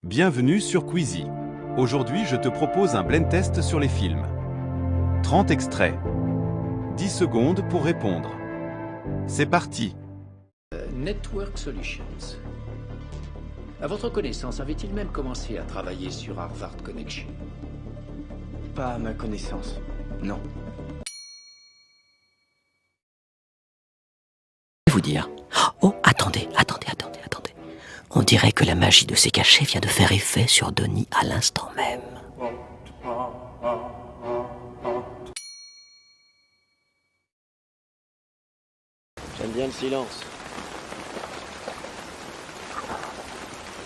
Bienvenue sur Queasy. Aujourd'hui, je te propose un blend test sur les films. 30 extraits. 10 secondes pour répondre. C'est parti. Network Solutions. À votre connaissance, avait-il même commencé à travailler sur Harvard Connection? Pas à ma connaissance, non. Vous dire. Oh, attendez. On dirait que la magie de ces cachets vient de faire effet sur Denis à l'instant même. J'aime bien le silence.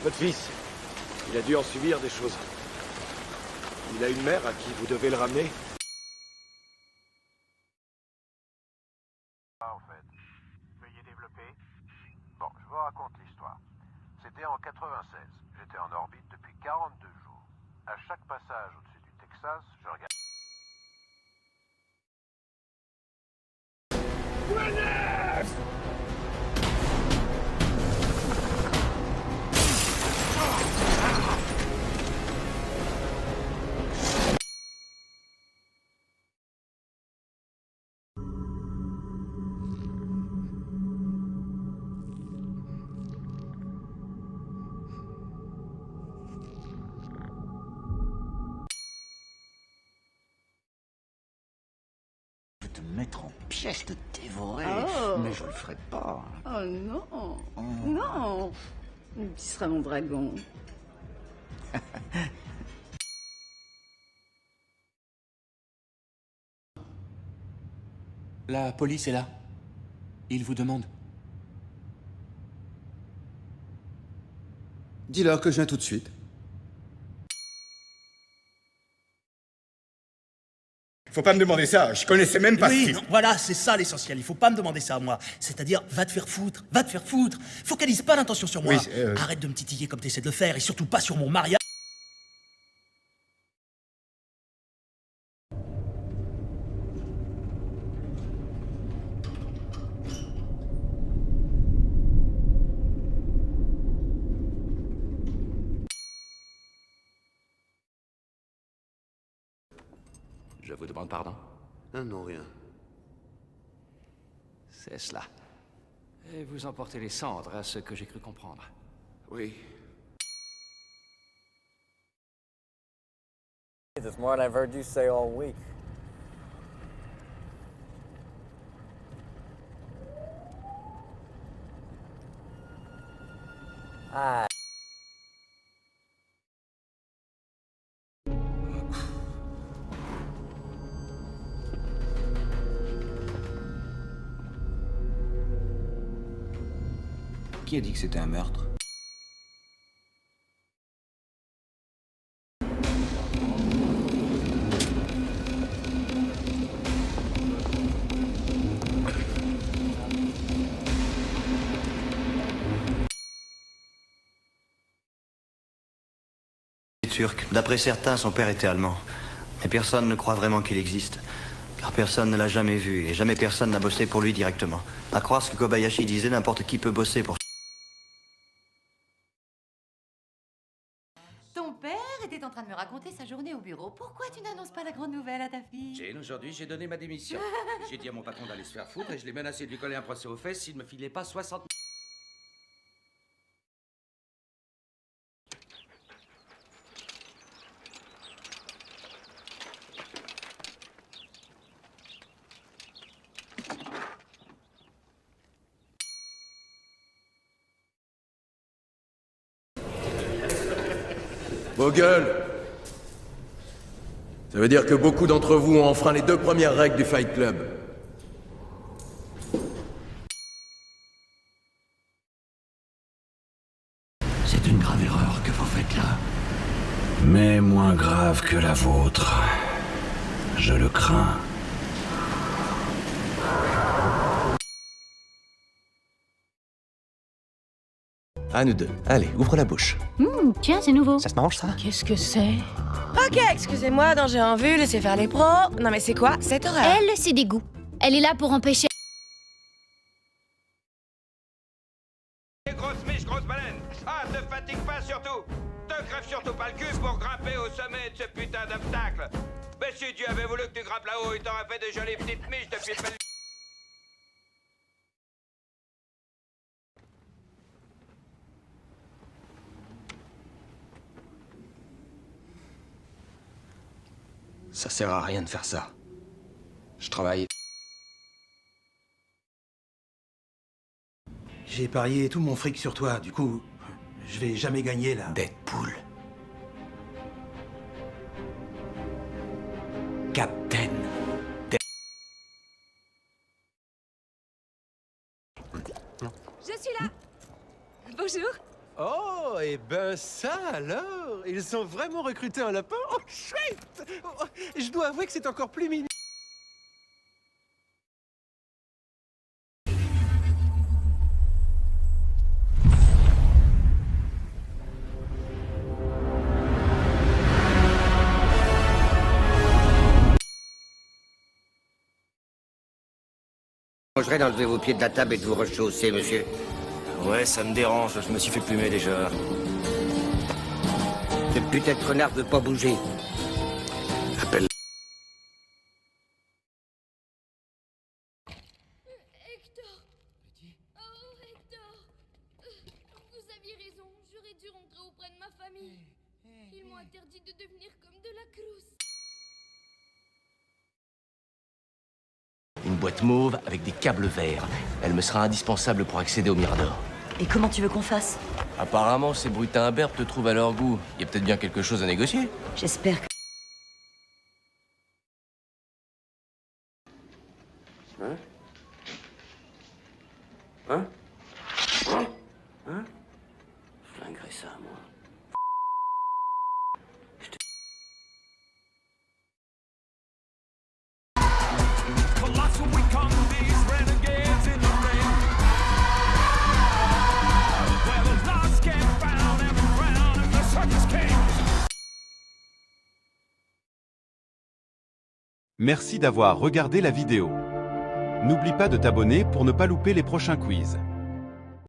Votre fils, il a dû en subir des choses. Il a une mère à qui vous devez le ramener. En fait, veuillez développer. Bon, je vous raconte l'histoire. C'était en 96. J'étais en orbite depuis 42 jours. À chaque passage au-dessus du Texas, je regarde. Te mettre en pièces, te dévorer, mais je le ferai pas. Oh non, non, tu seras mon dragon. La police est là. Ils vous demandent. Dis-leur que je viens tout de suite. Faut pas me demander ça, je connaissais même pas ce Oui, type. non, voilà, c'est ça l'essentiel. Il faut pas me demander ça, moi. C'est-à-dire, va te faire foutre, va te faire foutre. Focalise pas l'intention sur moi. Oui, Arrête de me titiller comme t'essaies de le faire, et surtout pas sur mon mariage. Je vous demande pardon. Non, rien. C'est cela. Et vous emportez les cendres, à ce que j'ai cru comprendre. Oui. It's more than I've heard you say all week. Ah. Qui a dit que c'était un meurtre? Turc. D'après certains, son père était allemand. Mais personne ne croit vraiment qu'il existe. Car personne ne l'a jamais vu et jamais personne n'a bossé pour lui directement. À croire ce que Kobayashi disait, n'importe qui peut bosser pour... Ton père était en train de me raconter sa journée au bureau. Pourquoi tu n'annonces pas la grande nouvelle à ta fille? Jane, aujourd'hui, j'ai donné ma démission. J'ai dit à mon patron d'aller se faire foutre et je l'ai menacé de lui coller un procès aux fesses s'il ne me filait pas 60 000. Vos gueules. Ça veut dire que beaucoup d'entre vous ont enfreint les 2 premières règles du Fight Club. C'est une grave erreur que vous faites là. Mais moins grave que la vôtre. Je le crains. À nous deux. Allez, ouvre la bouche. Tiens, c'est nouveau. Ça se mange, ça? Qu'est-ce que c'est? Ok, excusez-moi, danger en vue, laissez faire les pros. Non mais c'est quoi cette horreur? Elle, c'est des goûts. Elle est là pour empêcher... Grosse miche, grosse baleine. Ah, te fatigue pas surtout. Te te crève surtout pas le cul pour grimper au sommet de ce putain d'obstacle. Mais si Dieu avait voulu que tu grimpes là-haut, il t'aurait fait des jolies petites miches depuis le bel... Ça sert à rien de faire ça. Je travaille. J'ai parié tout mon fric sur toi, du coup, je vais jamais gagner là. Deadpool. Captain. Je suis là. Bonjour. Oh, et ben ça alors. Ils ont vraiment recruté un lapin. Oh, chouette. Oh, je dois avouer que c'est encore plus mignon. Je d'enlever vos pieds de la table et de vous rechausser, monsieur. Ouais, ça me dérange, je me suis fait plumer déjà. Ce putain de connard veut pas bouger. Appelle. Hector. Oh, Hector. Vous aviez raison, j'aurais dû rentrer auprès de ma famille. Ils m'ont interdit de devenir comme de la Cruz. Une boîte mauve avec des câbles verts. Elle me sera indispensable pour accéder au Mirador. Et comment tu veux qu'on fasse? Apparemment, ces brutins imberbes te trouvent à leur goût. Il y a peut-être bien quelque chose à négocier. J'espère que... Hein? Hein? Hein? Hein? Je flinguerai ça, moi. Merci d'avoir regardé la vidéo. N'oublie pas de t'abonner pour ne pas louper les prochains quiz.